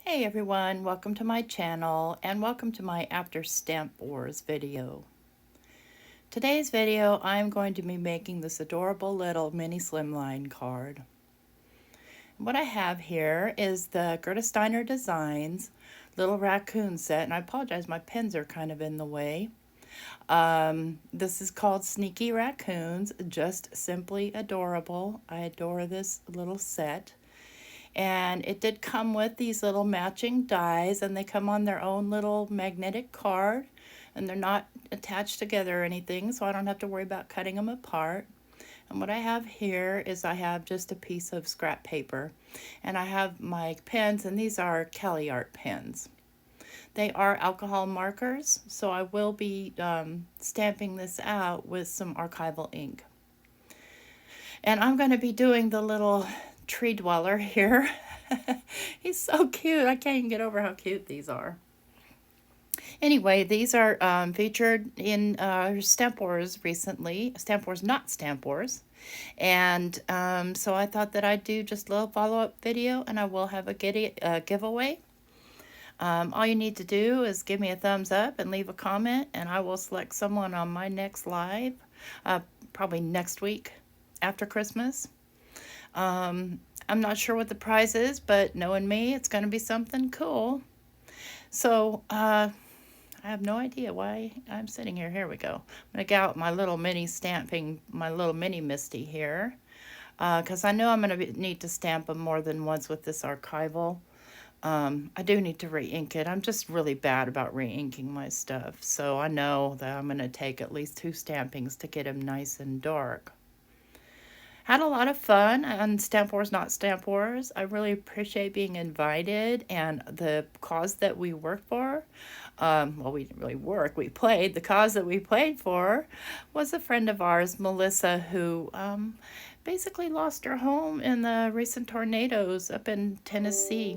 Hey everyone, welcome to my channel and welcome to my After Stamp Wars video. Today's video I'm going to be making this adorable little mini slimline card. What I have here is the Gerda Steiner Designs little raccoon set, and I apologize, my pens are kind of in the way. This is called Sneaky Raccoons, just simply adorable. I adore this little set. And it did come with these little matching dies, and they come on their own little magnetic card, and they're not attached together or anything, so I don't have to worry about cutting them apart. And what I have here is I have just a piece of scrap paper, and I have my pens, and these are Kelly Art pens. They are alcohol markers, so I will be stamping this out with some archival ink. And I'm going to be doing the little tree dweller here. He's so cute. I can't even get over how cute these are. Anyway, these are featured in Stamp Wars recently. Stamp Wars, not Stamp Wars. And so I thought that I'd do just a little follow-up video, and I will have a giveaway. All you need to do is give me a thumbs up and leave a comment, and I will select someone on my next live, probably next week after Christmas. I'm not sure what the prize is, but knowing me, it's going to be something cool. So, I have no idea why I'm sitting here. Here we go. I'm going to get out my little mini stamping, my little mini Misty here, because I know I'm going to need to stamp them more than once with this archival. I do need to re-ink it. I'm just really bad about re-inking my stuff, so I know that I'm going to take at least 2 stampings to get them nice and dark. Had a lot of fun on Stamp Wars, not Stamp Wars. I really appreciate being invited, and the cause that we work for, well, we didn't really work, we played. The cause that we played for was a friend of ours, Melissa, who basically lost her home in the recent tornadoes up in Tennessee.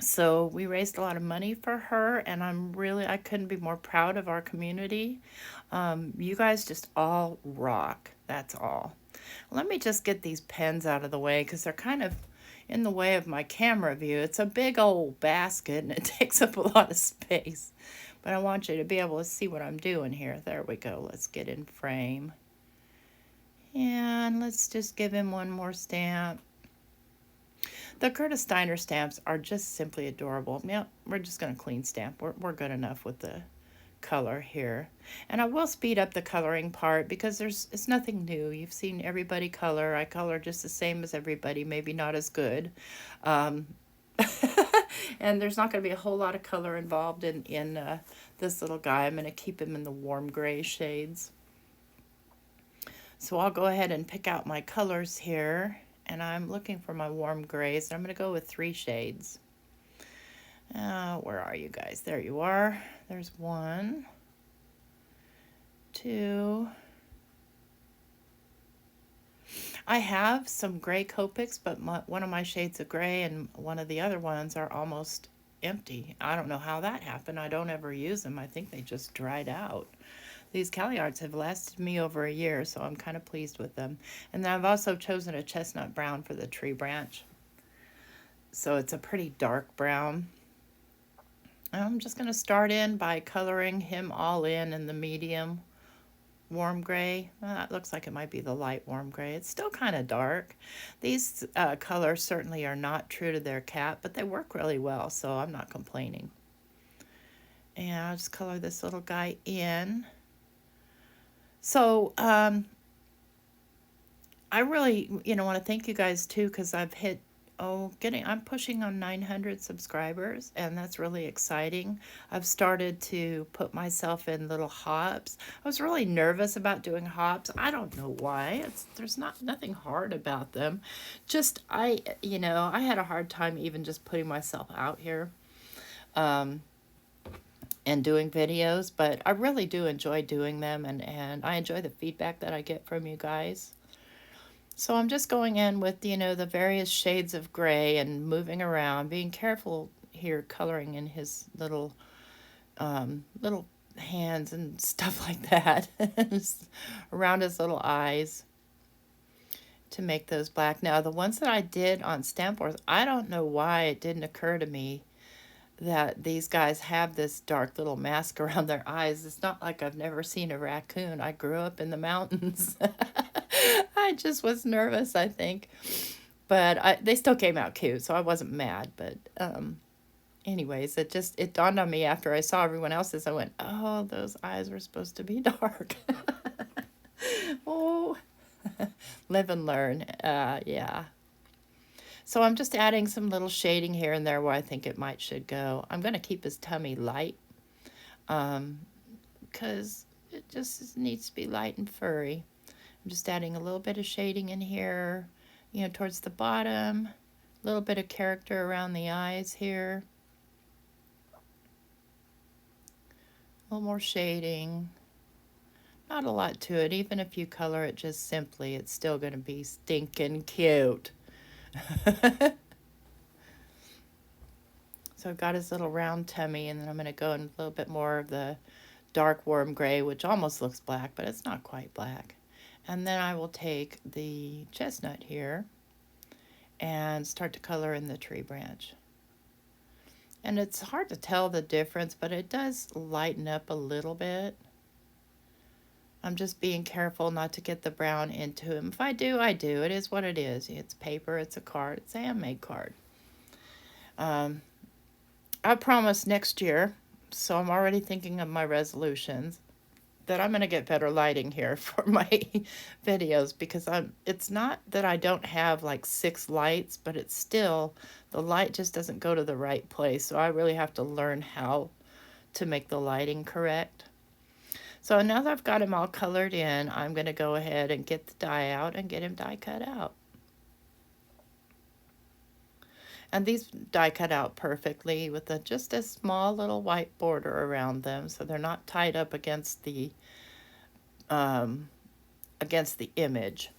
So we raised a lot of money for her, and I couldn't be more proud of our community. You guys just all rock. That's all. Let me just get these pens out of the way because they're kind of in the way of my camera view. It's a big old basket and it takes up a lot of space. But I want you to be able to see what I'm doing here. There we go. Let's get in frame. And let's just give him one more stamp. The Gerda Steiner stamps are just simply adorable. Yeah, we're just going to clean stamp. We're good enough with the color here. And I will speed up the coloring part because it's nothing new. You've seen everybody color. I color just the same as everybody, maybe not as good. And there's not going to be a whole lot of color involved in this little guy. I'm going to keep him in the warm gray shades. So I'll go ahead and pick out my colors here. And I'm looking for my warm grays. I'm going to go with 3 shades. Where are you guys? There you are. There's 1, 2. I have some gray Copics, but one of my shades of gray and one of the other ones are almost empty. I don't know how that happened. I don't ever use them. I think they just dried out. These Cali Arts have lasted me over a year, so I'm kind of pleased with them. And then I've also chosen a chestnut brown for the tree branch. So it's a pretty dark brown. I'm just going to start in by coloring him all in the medium warm gray. It looks like it might be the light warm gray. It's still kind of dark. These colors certainly are not true to their cat, but they work really well, so I'm not complaining. And I'll just color this little guy in. So, I really, want to thank you guys too, because I've hit, I'm pushing on 900 subscribers, and that's really exciting. I've started to put myself in little hops. I was really nervous about doing hops. I don't know why. There's nothing hard about them. Just, I had a hard time even just putting myself out here. And doing videos, but I really do enjoy doing them, and I enjoy the feedback that I get from you guys. So I'm just going in with, the various shades of gray and moving around, being careful here, coloring in his little hands and stuff like that, around his little eyes. to make those black. Now, the ones that I did on stamp boards, I don't know why it didn't occur to me that these guys have this dark little mask around their eyes. It's not like I've never seen a raccoon. I grew up in the mountains. I just was nervous, I think. But they still came out cute, so I wasn't mad. But anyways, it dawned on me after I saw everyone else's. I went, oh, those eyes were supposed to be dark. Oh, live and learn. Yeah. So I'm just adding some little shading here and there where I think it should go. I'm going to keep his tummy light because it just needs to be light and furry. I'm just adding a little bit of shading in here, you know, towards the bottom, a little bit of character around the eyes here. A little more shading. Not a lot to it. Even if you color it just simply, it's still going to be stinking cute. So I've got his little round tummy, and then I'm going to go in a little bit more of the dark warm gray, which almost looks black, but it's not quite black. And then I will take the chestnut here and start to color in the tree branch. And it's hard to tell the difference, but it does lighten up a little bit. I'm just being careful not to get the brown into him. If I do, I do. It is what it is. It's paper, it's a card, it's a handmade card. I promise next year, so I'm already thinking of my resolutions, that I'm going to get better lighting here for my videos, because it's not that I don't have like 6 lights, but it's still, the light just doesn't go to the right place. So I really have to learn how to make the lighting correct. So now that I've got him all colored in, I'm going to go ahead and get the die out and get him die cut out. And these die cut out perfectly with just a small little white border around them, so they're not tied up against the image.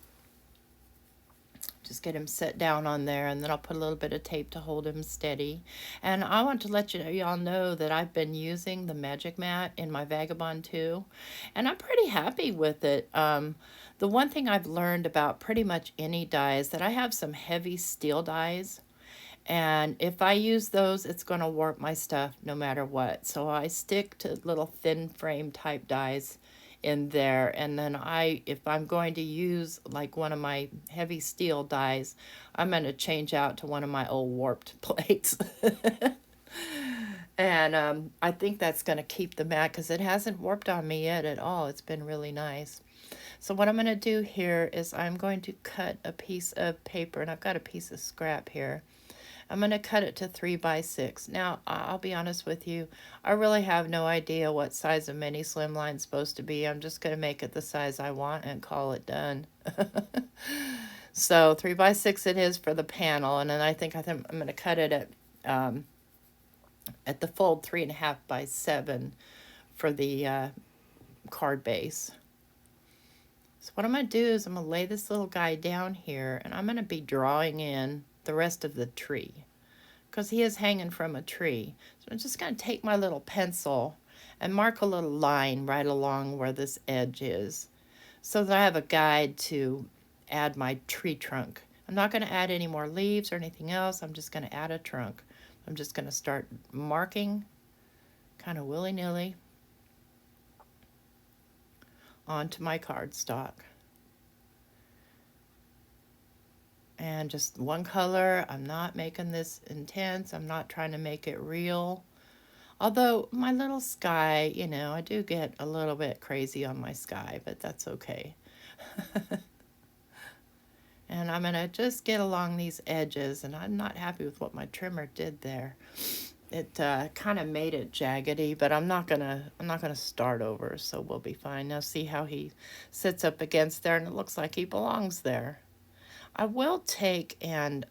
Just get him set down on there, and then I'll put a little bit of tape to hold him steady. And I want to let y'all know that I've been using the Magic Mat in my Vagabond 2, and I'm pretty happy with it. The one thing I've learned about pretty much any die is that I have some heavy steel dies, and if I use those, it's going to warp my stuff no matter what. So I stick to little thin frame type dies in there, and then if I'm going to use like one of my heavy steel dies, I'm going to change out to one of my old warped plates. And I think that's going to keep the mat, because it hasn't warped on me yet at all. It's been really nice. So what I'm going to do here is I'm going to cut a piece of paper, and I've got a piece of scrap here. I'm going to cut it to 3 by 6. Now, I'll be honest with you, I really have no idea what size a mini slimline is supposed to be. I'm just going to make it the size I want and call it done. So 3 by 6 it is for the panel, and then I think I'm going to cut it at the fold 3.5 by 7 for the card base. So what I'm going to do is I'm going to lay this little guy down here, and I'm going to be drawing in the rest of the tree, because he is hanging from a tree. So I'm just going to take my little pencil and mark a little line right along where this edge is, so that I have a guide to add my tree trunk. I'm not going to add any more leaves or anything else. I'm just going to add a trunk. I'm just going to start marking kind of willy-nilly onto my cardstock. And just one color. I'm not making this intense. I'm not trying to make it real. Although my little sky, you know, I do get a little bit crazy on my sky, but that's okay. And I'm going to just get along these edges, and I'm not happy with what my trimmer did there. It kind of made it jaggedy, but I'm not gonna start over, so we'll be fine. Now see how he sits up against there, and it looks like he belongs there. I will take and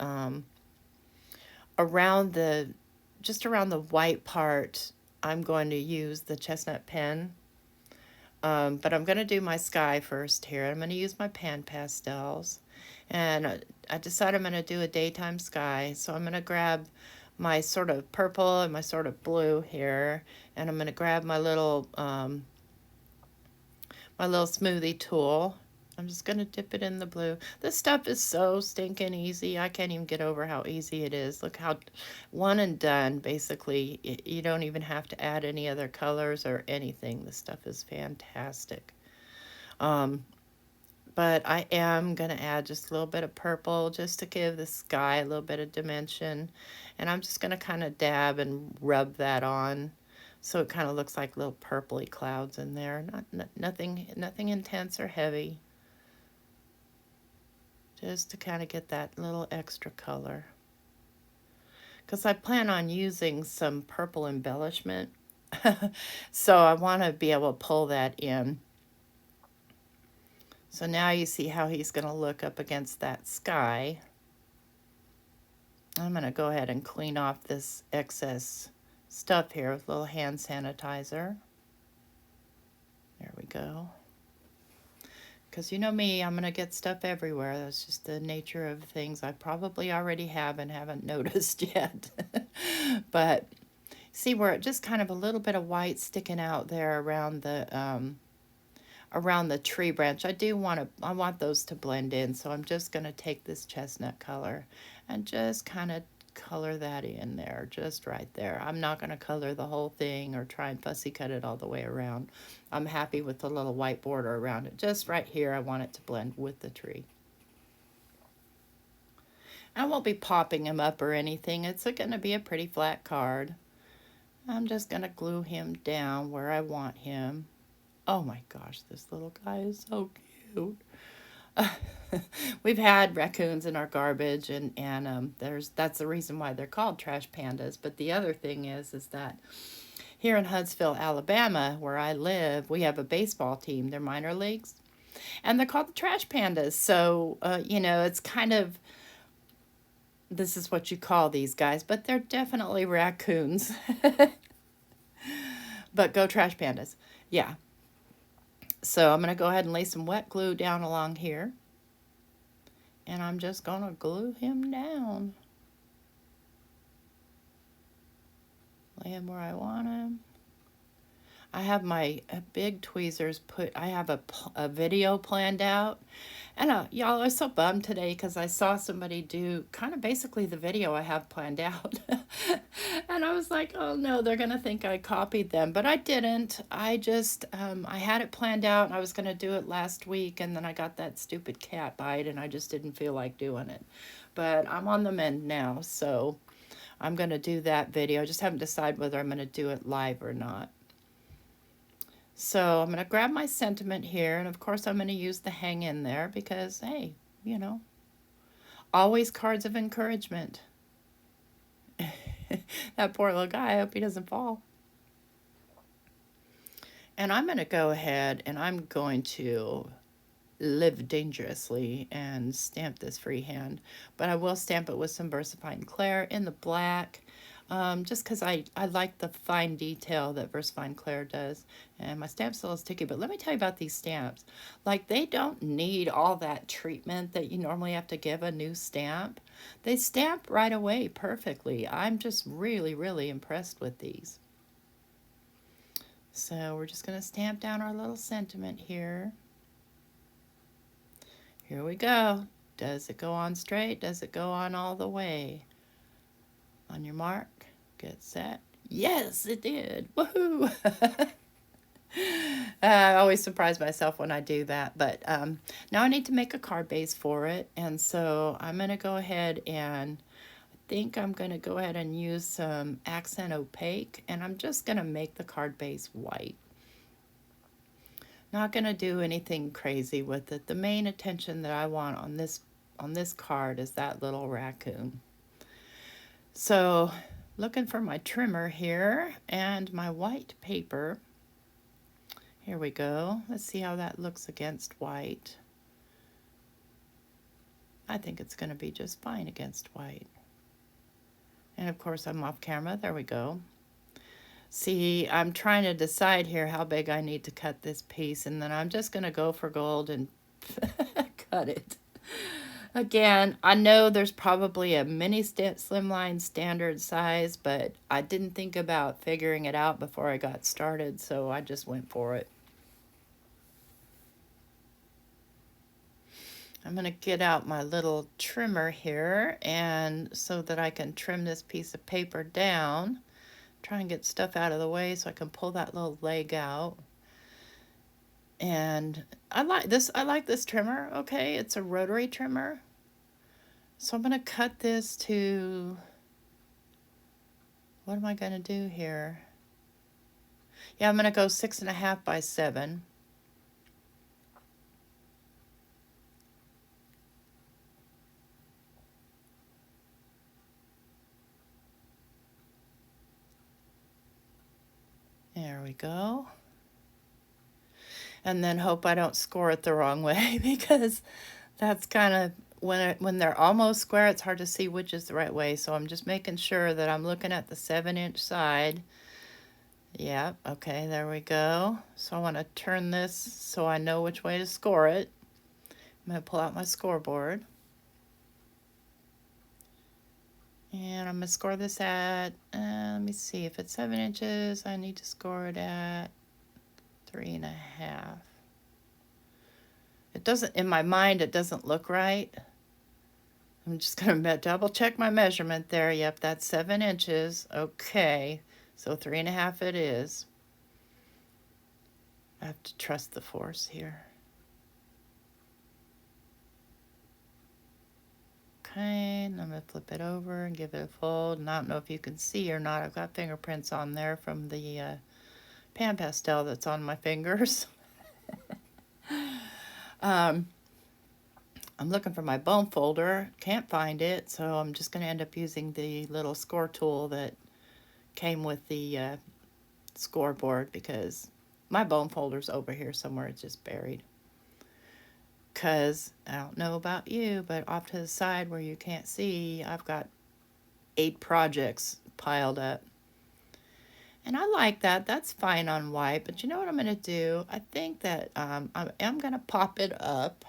just around the white part, I'm going to use the chestnut pen. But I'm going to do my sky first here. I'm going to use my pan pastels. And I decided I'm going to do a daytime sky. So I'm going to grab my sort of purple and my sort of blue here. And I'm going to grab my little smoothie tool. I'm just going to dip it in the blue. This stuff is so stinking easy. I can't even get over how easy it is. Look how one and done, basically. You don't even have to add any other colors or anything. This stuff is fantastic. But I am going to add just a little bit of purple just to give the sky a little bit of dimension. And I'm just going to kind of dab and rub that on so it kind of looks like little purpley clouds in there. Nothing intense or heavy. Just to kind of get that little extra color. Because I plan on using some purple embellishment. So I want to be able to pull that in. So now you see how he's going to look up against that sky. I'm going to go ahead and clean off this excess stuff here with a little hand sanitizer. There we go. Because you know me, I'm going to get stuff everywhere. That's just the nature of things I probably already have and haven't noticed yet. But see where it just kind of a little bit of white sticking out there around the tree branch. I want those to blend in, so I'm just going to take this chestnut color and just kind of color that in there, just right there. I'm not going to color the whole thing or try and fussy cut it all the way around. I'm happy with the little white border around it. Just right here, I want it to blend with the tree. I won't be popping him up or anything. It's going to be a pretty flat card. I'm just going to glue him down where I want him. Oh my gosh, this little guy is so cute. We've had raccoons in our garbage, and that's the reason why they're called trash pandas. But the other thing is that here in Huntsville, Alabama, where I live, we have a baseball team. They're minor leagues, and they're called the trash pandas. So, you know, it's kind of, this is what you call these guys, but they're definitely raccoons. But go trash pandas. Yeah. So I'm going to go ahead and lay some wet glue down along here. And I'm just going to glue him down. Lay him where I want him. I have my big tweezers I have a video planned out. And y'all, I was so bummed today because I saw somebody do kind of basically the video I have planned out. And I was like, oh no, they're going to think I copied them. But I didn't. I just, I had it planned out and I was going to do it last week. And then I got that stupid cat bite and I just didn't feel like doing it. But I'm on the mend now. So I'm going to do that video. I just haven't decided whether I'm going to do it live or not. So I'm going to grab my sentiment here, and of course I'm going to use the hang in there because, hey, you know, always cards of encouragement. That poor little guy, I hope he doesn't fall. And I'm going to go ahead and I'm going to live dangerously and stamp this freehand, but I will stamp it with some VersaFine Clair in the black. Just because I like the fine detail that VersaFine Clair does. And my stamp still is sticky, but let me tell you about these stamps. Like, they don't need all that treatment that you normally have to give a new stamp. They stamp right away perfectly. I'm just really, really impressed with these. So we're just going to stamp down our little sentiment here. Here we go. Does it go on straight? Does it go on all the way? On your mark, get set. Yes, it did. Woohoo! I always surprise myself when I do that. But now I need to make a card base for it. And so I'm going to go ahead and I think I'm going to go ahead and use some accent opaque. And I'm just going to make the card base white. Not going to do anything crazy with it. The main attention that I want on this card is that little raccoon. So, looking for my trimmer here and my white paper. Here we go. Let's see how that looks against white. I think it's going to be just fine against white. And of course, I'm off camera. There we go. See, I'm trying to decide here how big I need to cut this piece, and then I'm just going to go for gold and cut it. Again, I know there's probably a mini slimline standard size, but I didn't think about figuring it out before I got started, so I just went for it. I'm going to get out my little trimmer here, and so that I can trim this piece of paper down. Try and get stuff out of the way so I can pull that little leg out. And I like this trimmer, okay? It's a rotary trimmer. So I'm going to cut this to, what am I going to do here? Yeah, I'm going to go 6.5 by 7. There we go. And then hope I don't score it the wrong way, because that's kind of, when they're almost square, it's hard to see which is the right way. So I'm just making sure that I'm looking at the 7-inch side. Yep, okay, there we go. So I want to turn this so I know which way to score it. I'm going to pull out my scoreboard. And I'm going to score this at, let me see, if it's 7 inches, I need to score it at 3.5. It doesn't, in my mind, it doesn't look right. I'm just going to double check my measurement there. Yep, that's 7 inches. Okay, so 3.5 it is. I have to trust the force here. Okay, and I'm going to flip it over and give it a fold. And I don't know if you can see or not. I've got fingerprints on there from the pan pastel that's on my fingers. I'm looking for my bone folder. Can't find it, so I'm just going to end up using the little score tool that came with the scoreboard, because my bone folder's over here somewhere. It's just buried. Because I don't know about you, but off to the side where you can't see, I've got 8 projects piled up. And I like that. That's fine on white. But you know what I'm going to do? I think that I am going to pop it up.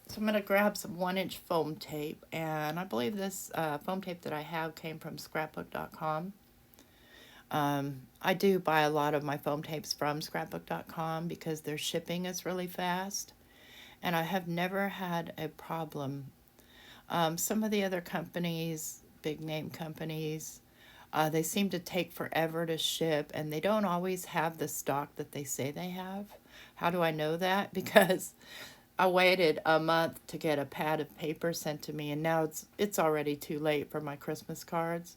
So I'm going to grab some 1-inch foam tape. And I believe this foam tape that I have came from scrapbook.com. I do buy a lot of my foam tapes from scrapbook.com because their shipping is really fast. And I have never had a problem. Some of the other companies, big name companies, they seem to take forever to ship, and they don't always have the stock that they say they have. How do I know that? Because I waited a month to get a pad of paper sent to me, and now it's already too late for my Christmas cards.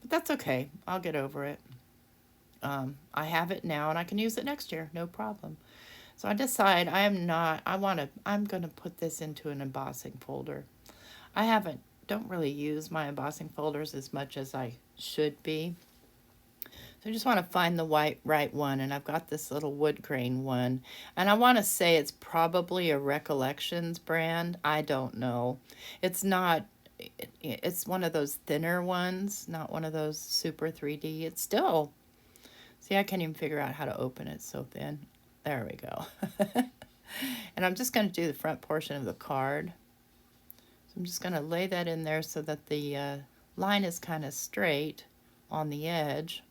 But that's okay. I'll get over it. I have it now, and I can use it next year. No problem. So I decide I'm going to put this into an embossing folder. Don't really use my embossing folders as much as I should be. So I just want to find the right one, and I've got this little wood grain one. And I want to say it's probably a Recollections brand. I don't know. It's not, it's one of those thinner ones, not one of those super 3D. It's still, see, I can't even figure out how to open it so thin. There we go. And I'm just going to do the front portion of the card. So I'm just going to lay that in there so that the line is kind of straight on the edge.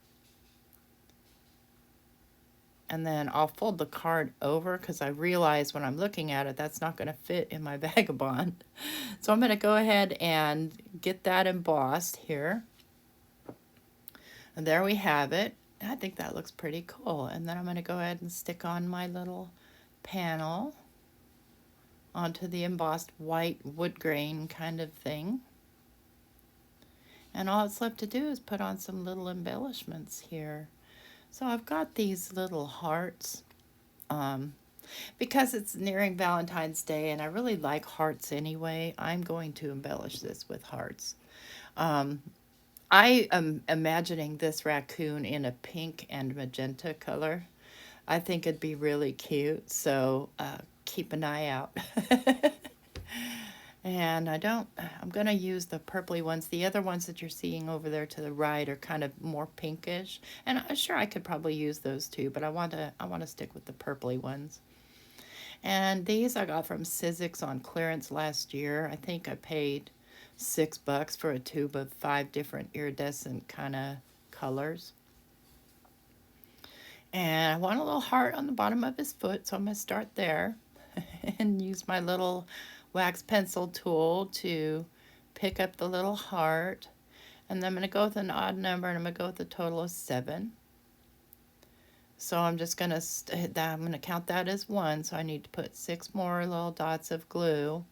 And then I'll fold the card over because I realize when I'm looking at it, that's not going to fit in my vagabond. So I'm going to go ahead and get that embossed here. And there we have it. I think that looks pretty cool. And then I'm going to go ahead and stick on my little panel onto the embossed white wood grain kind of thing. And all it's left to do is put on some little embellishments here. So I've got these little hearts. Because it's nearing Valentine's Day and I really like hearts anyway, I'm going to embellish this with hearts. I am imagining this raccoon in a pink and magenta color. I think it'd be really cute, so keep an eye out. And I'm going to use the purpley ones. The other ones that you're seeing over there to the right are kind of more pinkish. And I'm sure I could probably use those too, but I want to stick with the purpley ones. And these I got from Sizzix on clearance last year. I think I paid $6 for a tube of 5 different iridescent kind of colors. And I want a little heart on the bottom of his foot, so I'm going to start there. and use my little wax pencil tool to pick up the little heart. And then I'm going to go with an odd number, and I'm going to go with a total of 7. So I'm just going to I'm going to count that as 1. So I need to put 6 more little dots of glue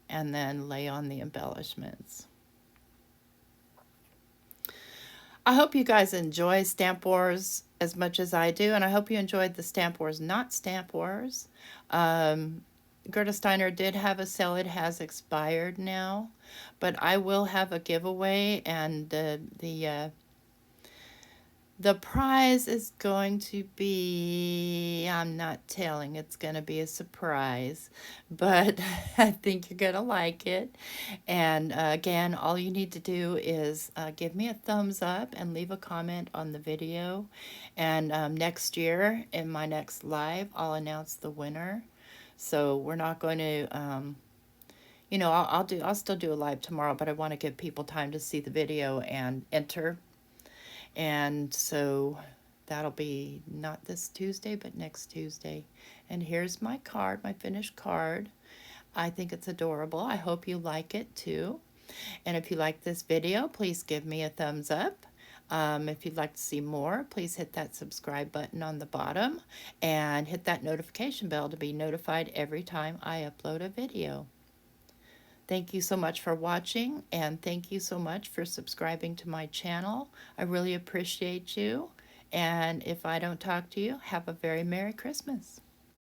and then lay on the embellishments. I hope you guys enjoy Stamp Wars as much as I do, and I hope you enjoyed the Stamp Wars, not Stamp Wars. Gerda Steiner did have a sale. It has expired now, but I will have a giveaway, and the prize is going to be, I'm not telling, it's going to be a surprise, but I think you're going to like it. And again, all you need to do is give me a thumbs up and leave a comment on the video. And next year, in my next live, I'll announce the winner. So we're not going to, you know, I'll still do a live tomorrow, but I want to give people time to see the video and enter. And so that'll be not this Tuesday, but next Tuesday. And here's my card, my finished card. I think it's adorable. I hope you like it too. And if you like this video, please give me a thumbs up. If you'd like to see more, please hit that subscribe button on the bottom and hit that notification bell to be notified every time I upload a video. Thank you so much for watching, and thank you so much for subscribing to my channel. I really appreciate you. And if I don't talk to you, have a very Merry Christmas.